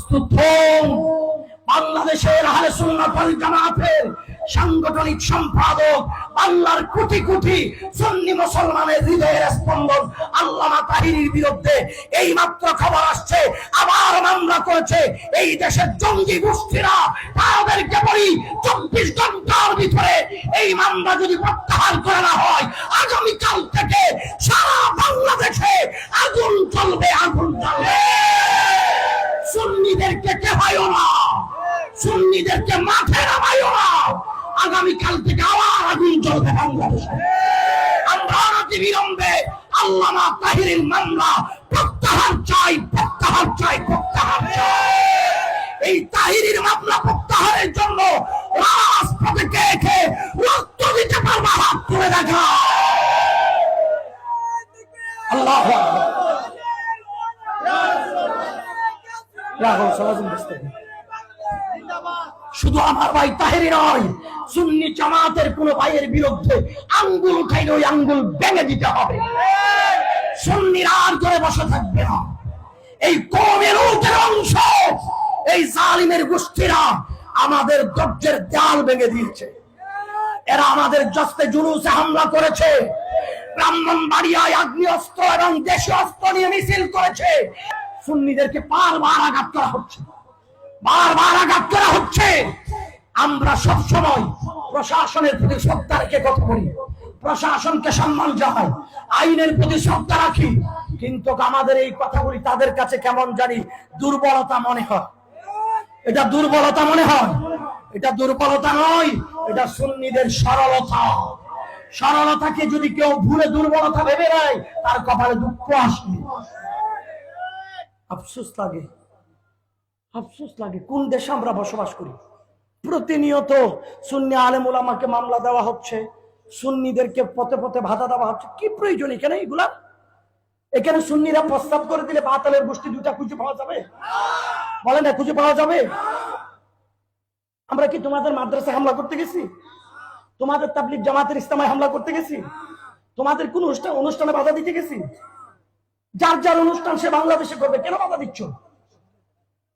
প্রস্তুত হন। বাংলাদেশের আহলে সুন্নাত ওয়াল জামাতের সাংগঠনিক সম্পাদক, বাংলার কোটি কোটি সুন্নি মুসলমানের হৃদয়ের স্পন্দন আল্লামা তাহিরির বিরুদ্ধে এই মাত্র খবর আসছে আবার মামলা করেছে এই দেশের জঙ্গি গোষ্ঠীরা। তাদেরকে বলি 24 ঘন্টার ভিতরে এই মামলা যদি প্রত্যাহার করে না হয়, আগামীকাল থেকে সারা বাংলাদেশে আগুন জ্বলবে, আগুন জ্বলবে। সুন্নিদেরকে কেহাইও না, সুন্নিদেরকে মাঠে নামাইও না। আগামীকাল থেকে আবার আগুন জ্বলবে বাংলাদেশে। আমরা অনতিবিলম্বে আল্লামা তাহিরের মামলা প্রত্যাহার চাই, প্রত্যাহার চাই, প্রত্যাহার চাই। এই তাহিরের মামলা প্রত্যাহারের জন্য রাজপথে কে কে রক্ত দিতে পারবা হাত তুলে দেখা। আল্লাহু আকবার। শুধু আমার ভাই তাহেরি নয়, সুন্নি জামাতের কোন ভাইয়ের বিরুদ্ধে আঙ্গুল উঠাইলে ওই আঙ্গুল ভেঙে দিতে হবে। সুন্নিরা আর করে বসে থাকবে না। এই কওমের অংশ, এই জালিমের গোষ্ঠীরা আমাদের ধৈর্যের দেয়াল ভেঙে দিয়েছে। এরা আমাদের জস্তে জুলুসে হামলা করেছে, ব্রাহ্মণবাড়িয়ায় আগ্নেয়াস্ত্র এবং দেশীয় অস্ত্র নিয়ে মিছিল করেছে। সুন্নিদেরকে বারবার আঘাত করা হচ্ছে, বারবার আঘাত করা হচ্ছে। আমরা সব সময় প্রশাসনের প্রতি শ্রদ্ধা রেখে কথা বলি, প্রশাসনকে সম্মান জানাই, আইনের প্রতি শ্রদ্ধা রাখি, কিন্তু আমাদের এই কথাগুলি তাদের কাছে কেমন জানি দুর্বলতা মনে হয়। এটা দুর্বলতা মনে হয়, এটা দুর্বলতা নয়, এটা সুন্নিদের সরলতা। সরলতাকে যদি কেউ ভুলে দুর্বলতা ভেবে নেয়, তার কপালে দুঃখ আসবে। আফসোস লাগে, আফসোস লাগে কোন দেশে আমরা বসবাস করি। প্রতিনিয়ত সুন্নি আলেম ওলামাকে মামলা দেওয়া হচ্ছে, সুন্নিদেরকে পথে পথে বাধা দেওয়া হচ্ছে। কি প্রয়োজন এখানে এগুলা? এখানে সুন্নিরা প্রস্তাব করে দিলে বাতালের গোষ্ঠী দুটা খুঁজে পাওয়া যাবে? বলেন না, খুঁজে পাওয়া যাবে? আমরা কি তোমাদের মাদ্রাসায় হামলা করতে গেছি? তোমাদের তাবলিগ জামাতের ইসলামায় হামলা করতে গেছি? তোমাদের কোন অনুষ্ঠানে বাধা দিতে গেছি? যার যার অনুষ্ঠান সে বাংলাদেশে করবে, কেন বাধা দিচ্ছ?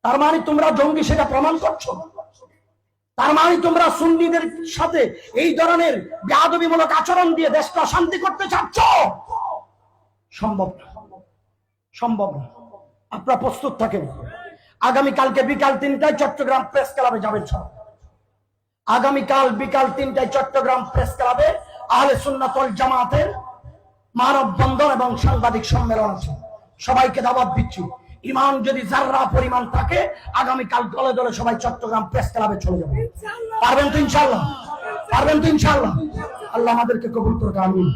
তার মানে তোমরা জঙ্গি, সেটা প্রমাণ করছো। তার মানে তোমরা সুন্নিদের সাথে এই ধরনের বেয়াদবিমূলক আচরণ দিয়ে দেশটা অশান্তি করতে চাচ্ছ। সম্ভব না, সম্ভব না। আপনারা প্রস্তুত থাকেন। আগামীকালকে বিকাল 3টায় চট্টগ্রাম প্রেস ক্লাবে যাবেন সব। আগামীকাল বিকাল 3টায় চট্টগ্রাম প্রেস ক্লাবে আহলে সুন্নাত ওয়াল জামাতের মানববন্ধন এবং সাংবাদিক সম্মেলন আছে। সবাইকে দাওয়াত দিচ্ছি। ইমান যদি যাররা পরিমাণ থাকে, আগামীকাল দলে দলে সবাই চট্টগ্রাম প্রেস ক্লাবে চলে যাবে। পারবেন তো ইনশাআল্লাহ? পারবেন তো ইনশাআল্লাহ? আল্লাহ আমাদেরকে কবুল করুক, আমিন।